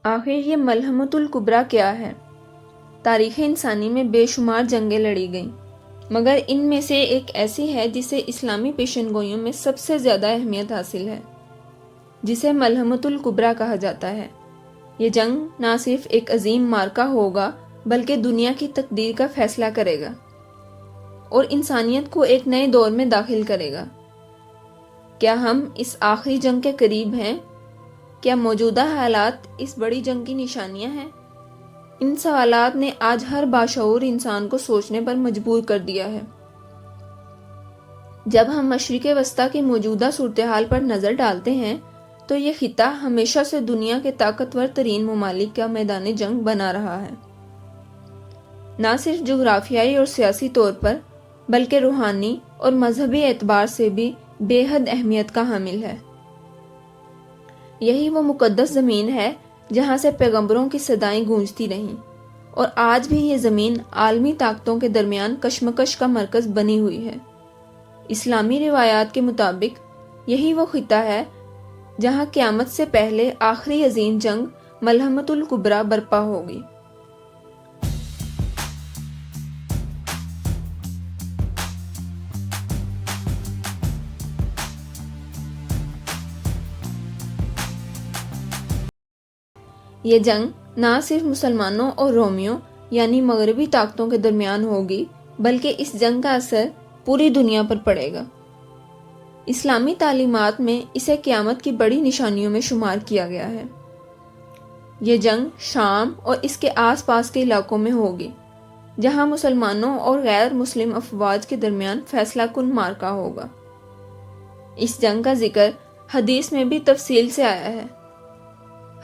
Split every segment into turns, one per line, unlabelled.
آخر یہ ملحمۃ الکبریٰ کیا ہے؟ تاریخ انسانی میں بے شمار جنگیں لڑی گئیں، مگر ان میں سے ایک ایسی ہے جسے اسلامی پیشن گوئیوں میں سب سے زیادہ اہمیت حاصل ہے، جسے ملحمۃ الکبریٰ کہا جاتا ہے۔ یہ جنگ نہ صرف ایک عظیم معرکہ ہوگا بلکہ دنیا کی تقدیر کا فیصلہ کرے گا اور انسانیت کو ایک نئے دور میں داخل کرے گا۔ کیا ہم اس آخری جنگ کے قریب ہیں؟ کیا موجودہ حالات اس بڑی جنگ کی نشانیاں ہیں؟ ان سوالات نے آج ہر باشعور انسان کو سوچنے پر مجبور کر دیا ہے۔ جب ہم مشرق وسطیٰ کی موجودہ صورتحال پر نظر ڈالتے ہیں تو یہ خطہ ہمیشہ سے دنیا کے طاقتور ترین ممالک کا میدان جنگ بنا رہا ہے، نہ صرف جغرافیائی اور سیاسی طور پر بلکہ روحانی اور مذہبی اعتبار سے بھی بے حد اہمیت کا حامل ہے۔ یہی وہ مقدس زمین ہے جہاں سے پیغمبروں کی صدائیں گونجتی رہیں، اور آج بھی یہ زمین عالمی طاقتوں کے درمیان کشمکش کا مرکز بنی ہوئی ہے۔ اسلامی روایات کے مطابق یہی وہ خطہ ہے جہاں قیامت سے پہلے آخری عظیم جنگ ملحمۃ الکبریٰ برپا ہوگی۔ یہ جنگ نہ صرف مسلمانوں اور رومیوں یعنی مغربی طاقتوں کے درمیان ہوگی بلکہ اس جنگ کا اثر پوری دنیا پر پڑے گا۔ اسلامی تعلیمات میں اسے قیامت کی بڑی نشانیوں میں شمار کیا گیا ہے۔ یہ جنگ شام اور اس کے آس پاس کے علاقوں میں ہوگی، جہاں مسلمانوں اور غیر مسلم افواج کے درمیان فیصلہ کن معرکہ ہوگا۔ اس جنگ کا ذکر حدیث میں بھی تفصیل سے آیا ہے۔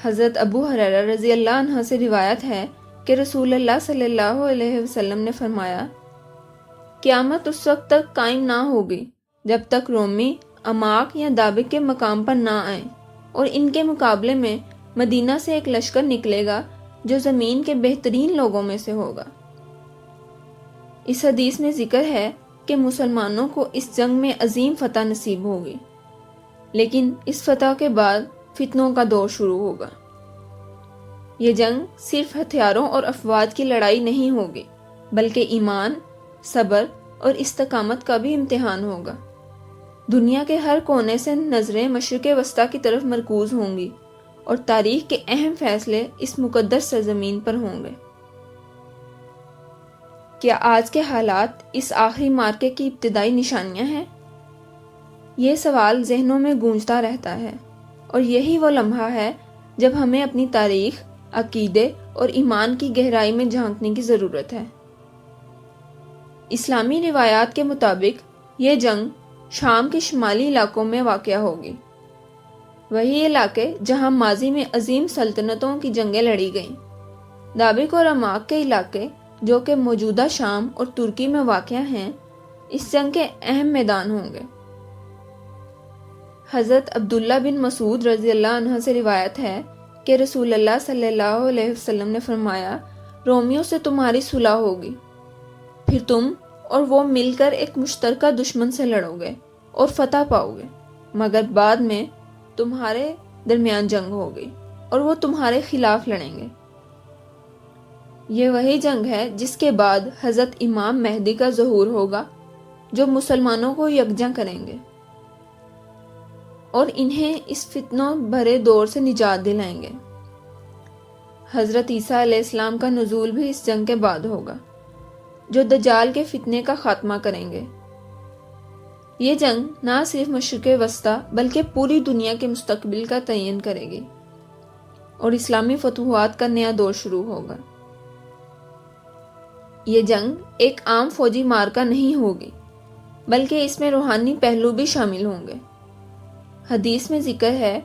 حضرت ابو ہریرہ رضی اللہ عنہ سے روایت ہے کہ رسول اللہ صلی اللہ علیہ وسلم نے فرمایا، قیامت اس وقت تک قائم نہ ہوگی جب تک رومی اماک یا دابق کے مقام پر نہ آئیں، اور ان کے مقابلے میں مدینہ سے ایک لشکر نکلے گا جو زمین کے بہترین لوگوں میں سے ہوگا۔ اس حدیث میں ذکر ہے کہ مسلمانوں کو اس جنگ میں عظیم فتح نصیب ہوگی، لیکن اس فتح کے بعد فتنوں کا دور شروع ہوگا۔ یہ جنگ صرف ہتھیاروں اور افواج کی لڑائی نہیں ہوگی بلکہ ایمان، صبر اور استقامت کا بھی امتحان ہوگا۔ دنیا کے ہر کونے سے نظریں مشرق وسطیٰ کی طرف مرکوز ہوں گی اور تاریخ کے اہم فیصلے اس مقدس سرزمین پر ہوں گے۔ کیا آج کے حالات اس آخری معرکے کی ابتدائی نشانیاں ہیں؟ یہ سوال ذہنوں میں گونجتا رہتا ہے، اور یہی وہ لمحہ ہے جب ہمیں اپنی تاریخ، عقیدے اور ایمان کی گہرائی میں جھانکنے کی ضرورت ہے۔ اسلامی روایات کے مطابق یہ جنگ شام کے شمالی علاقوں میں واقع ہوگی، وہی علاقے جہاں ماضی میں عظیم سلطنتوں کی جنگیں لڑی گئیں۔ دابق اور اماک کے علاقے جو کہ موجودہ شام اور ترکی میں واقع ہیں، اس جنگ کے اہم میدان ہوں گے۔ حضرت عبداللہ بن مسعود رضی اللہ عنہ سے روایت ہے کہ رسول اللہ صلی اللہ علیہ وسلم نے فرمایا، رومیوں سے تمہاری صلح ہوگی، پھر تم اور وہ مل کر ایک مشترکہ دشمن سے لڑو گے اور فتح پاؤ گے، مگر بعد میں تمہارے درمیان جنگ ہوگی اور وہ تمہارے خلاف لڑیں گے۔ یہ وہی جنگ ہے جس کے بعد حضرت امام مہدی کا ظہور ہوگا، جو مسلمانوں کو یکجا کریں گے اور انہیں اس فتنوں بھرے دور سے نجات دلائیں گے۔ حضرت عیسیٰ علیہ السلام کا نزول بھی اس جنگ کے بعد ہوگا، جو دجال کے فتنے کا خاتمہ کریں گے۔ یہ جنگ نہ صرف مشرق وسطیٰ بلکہ پوری دنیا کے مستقبل کا تعین کرے گی اور اسلامی فتوحات کا نیا دور شروع ہوگا۔ یہ جنگ ایک عام فوجی معرکہ نہیں ہوگی بلکہ اس میں روحانی پہلو بھی شامل ہوں گے۔ حدیث میں ذکر ہے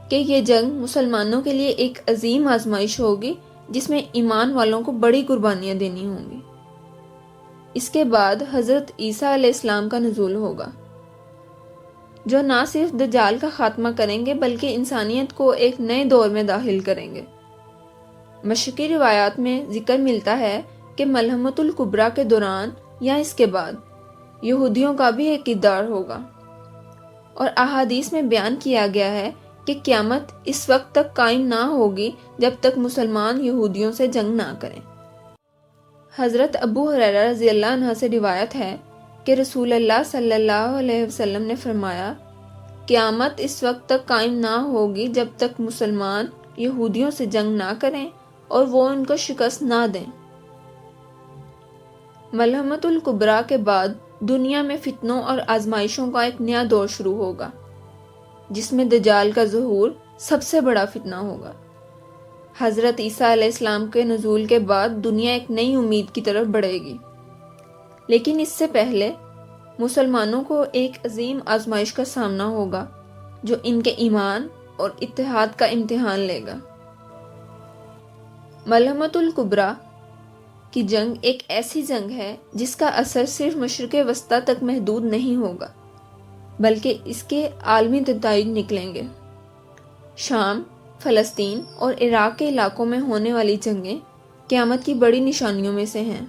کہ یہ جنگ مسلمانوں کے لیے ایک عظیم آزمائش ہوگی جس میں ایمان والوں کو بڑی قربانیاں دینی ہوں گی۔ اس کے بعد حضرت عیسیٰ علیہ السلام کا نزول ہوگا، جو نہ صرف دجال کا خاتمہ کریں گے بلکہ انسانیت کو ایک نئے دور میں داخل کریں گے۔ مشرقی روایات میں ذکر ملتا ہے کہ ملحمۃ الکبریٰ کے دوران یا اس کے بعد یہودیوں کا بھی ایک کردار ہوگا، اور احادیث میں بیان کیا گیا ہے کہ قیامت اس وقت تک قائم نہ ہوگی جب تک مسلمان یہودیوں سے جنگ نہ کریں۔ حضرت ابو ہریرہ رضی اللہ عنہ سے روایت ہے کہ رسول اللہ صلی اللہ علیہ وسلم نے فرمایا، قیامت اس وقت تک قائم نہ ہوگی جب تک مسلمان یہودیوں سے جنگ نہ کریں اور وہ ان کو شکست نہ دیں۔ ملحمۃ الکبریٰ کے بعد دنیا میں فتنوں اور آزمائشوں کا ایک نیا دور شروع ہوگا، جس میں دجال کا ظہور سب سے بڑا فتنہ ہوگا۔ حضرت عیسیٰ علیہ السلام کے نزول کے بعد دنیا ایک نئی امید کی طرف بڑھے گی، لیکن اس سے پہلے مسلمانوں کو ایک عظیم آزمائش کا سامنا ہوگا جو ان کے ایمان اور اتحاد کا امتحان لے گا۔ ملحمۃ الکبریٰ کی جنگ ایک ایسی جنگ ہے جس کا اثر صرف مشرق وسطیٰ تک محدود نہیں ہوگا، بلکہ اس کے عالمی نتائج نکلیں گے۔ شام، فلسطین اور عراق کے علاقوں میں ہونے والی جنگیں قیامت کی بڑی نشانیوں میں سے ہیں۔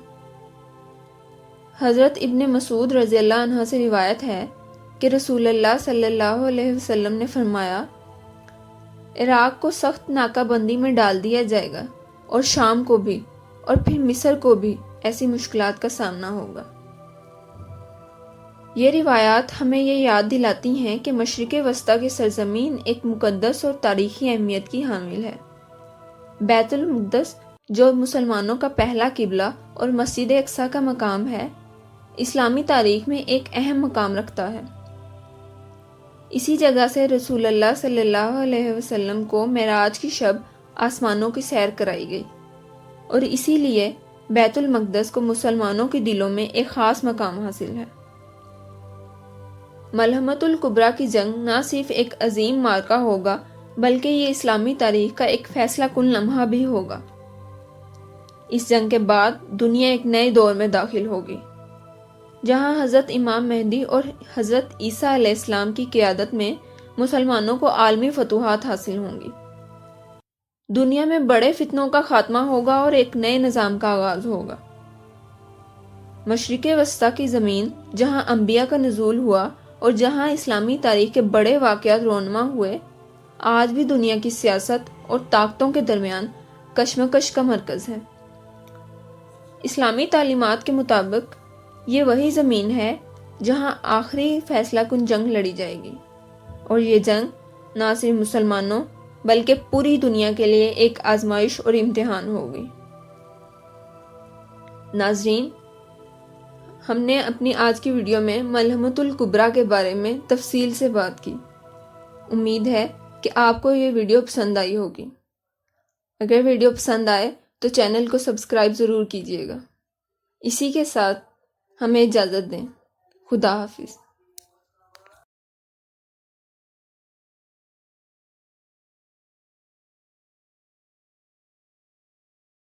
حضرت ابن مسعود رضی اللہ عنہ سے روایت ہے کہ رسول اللہ صلی اللہ علیہ وسلم نے فرمایا، عراق کو سخت ناکہ بندی میں ڈال دیا جائے گا اور شام کو بھی، اور پھر مصر کو بھی ایسی مشکلات کا سامنا ہوگا۔ یہ روایات ہمیں یہ یاد دلاتی ہیں کہ مشرق وسطیٰ کی سرزمین ایک مقدس اور تاریخی اہمیت کی حامل ہے۔ بیت المقدس، جو مسلمانوں کا پہلا قبلہ اور مسجد اقصیٰ کا مقام ہے، اسلامی تاریخ میں ایک اہم مقام رکھتا ہے۔ اسی جگہ سے رسول اللہ صلی اللہ علیہ وسلم کو معراج کی شب آسمانوں کی سیر کرائی گئی، اور اسی لیے بیت المقدس کو مسلمانوں کے دلوں میں ایک خاص مقام حاصل ہے۔ ملحمۃ الکبریٰ کی جنگ نہ صرف ایک عظیم معرکہ ہوگا بلکہ یہ اسلامی تاریخ کا ایک فیصلہ کن لمحہ بھی ہوگا۔ اس جنگ کے بعد دنیا ایک نئے دور میں داخل ہوگی، جہاں حضرت امام مہدی اور حضرت عیسیٰ علیہ السلام کی قیادت میں مسلمانوں کو عالمی فتوحات حاصل ہوں گی۔ دنیا میں بڑے فتنوں کا خاتمہ ہوگا اور ایک نئے نظام کا آغاز ہوگا۔ مشرق وسطیٰ کی زمین، جہاں انبیاء کا نزول ہوا اور جہاں اسلامی تاریخ کے بڑے واقعات رونما ہوئے، آج بھی دنیا کی سیاست اور طاقتوں کے درمیان کشمکش کا مرکز ہے۔ اسلامی تعلیمات کے مطابق یہ وہی زمین ہے جہاں آخری فیصلہ کن جنگ لڑی جائے گی، اور یہ جنگ نہ صرف مسلمانوں بلکہ پوری دنیا کے لیے ایک آزمائش اور امتحان ہوگی۔ ناظرین، ہم نے اپنی آج کی ویڈیو میں ملحمۃ الکبریٰ کے بارے میں تفصیل سے بات کی۔ امید ہے کہ آپ کو یہ ویڈیو پسند آئی ہوگی۔ اگر ویڈیو پسند آئے تو چینل کو سبسکرائب ضرور کیجیے گا۔ اسی کے ساتھ ہمیں اجازت دیں۔ خدا حافظ۔